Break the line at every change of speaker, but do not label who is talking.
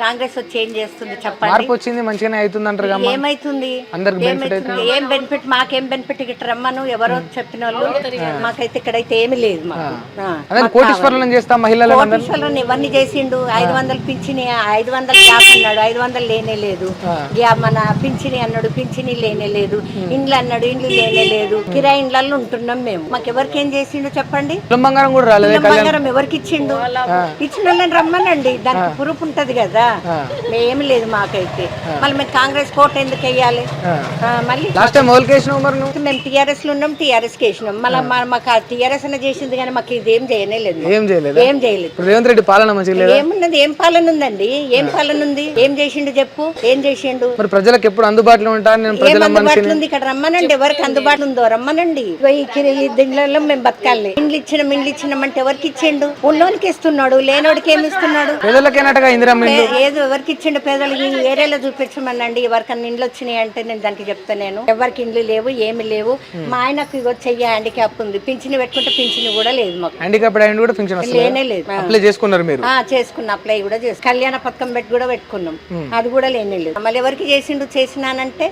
కాంగ్రెస్ వచ్చి ఏం చేస్తుంది చెప్పండి.
మార్పు వచ్చింది, మంచిగానే అవుతుంది అంటారు కదా.
ఏమైతుంది? ఏం బెనిఫిట్? మాకేం బెనిఫిట్? ఇక్కడ రమ్మను ఎవరో చెప్పిన వాళ్ళు, మాకైతే ఇక్కడైతే ఏమి లేదు.
కోటీశ్వరులను చేస్తా
కోటీశ్వరులను ఎవరిని చేసిండు? 500 పింఛని, 500 గ్యాప్ అన్నాడు, 500 లేనే లేదు. మన పింఛని అన్నాడు, పింఛని లేనే లేదు. ఇండ్లు అన్నాడు, ఇండ్లు లేనే లేదు. కిరాయి ఇండ్లలో ఉంటున్నాం మేము. మాకు ఎవరికి ఏం చేసిండు చెప్పండి?
బంగారం కూడా రాలేదు.
బంగారం ఎవరికి ఇచ్చిండు? ఇచ్చిన వాళ్ళని రమ్మనండి, దానికి ప్రూఫ్ ఉంటది కదా. ఏమి లేదు మాకైతే. మళ్ళీ మేము కాంగ్రెస్ కోట్ ఎందుకు వేయాలి? మళ్ళీ మేము టీఆర్ఎస్ లో ఉన్నాం, టీఆర్ఎస్ కేసినాం. మళ్ళీ మాకు టీఆర్ఎస్ అన్న చేసింది కానీ మాకు ఇది ఏం చేయలేదు. ఏం చేయలేదు.
రేవంత్ రెడ్డి పాలన
ఏమున్నది? ఏం పాలన ఉందండి? ఏం పాలన ఉంది? ఏం చేసిండు చెప్పు? ఏం చేసిండు?
ప్రజలకు ఎప్పుడు అందుబాటులో ఉంటాను.
ఏం అందుబాటులో ఉంది? ఇక్కడ రమ్మనండి, ఎవరికి అందుబాటులో ఉందో రమ్మనండి. దీనిలో మేము బతకాలి. ఇండ్లు ఇచ్చినాం అంటే ఎవరికి ఇచ్చిండు? ఉన్నోనికి ఇస్తున్నాడు, లేనోడికి ఏమి ఇస్తున్నాడు? ఏదో ఎవరికి ఇచ్చిండు? పేదలకి ఈ ఏరియాలో చూపించమనండి. ఎవరికన్నా ఇండ్లు వచ్చినాయి అంటే నేను దానికి చెప్తాను. నేను ఎవరికి ఇండ్లు లేవు, ఏమి లేవు. మా ఆయనకు ఇగో చెయ్యి హ్యాండిక్యాప్ ఉంది, పింఛని పెట్టుకుంటే పింఛని కూడా లేదు మాకు. లేనే లేదు. చేసుకున్న అప్లై కూడా చేసుకున్నాం. కళ్యాణ పథకం కూడా పెట్టుకున్నాం, అది కూడా లేనే లేదు. మళ్ళీ ఎవరికి చేసిండు? చేసినానంటే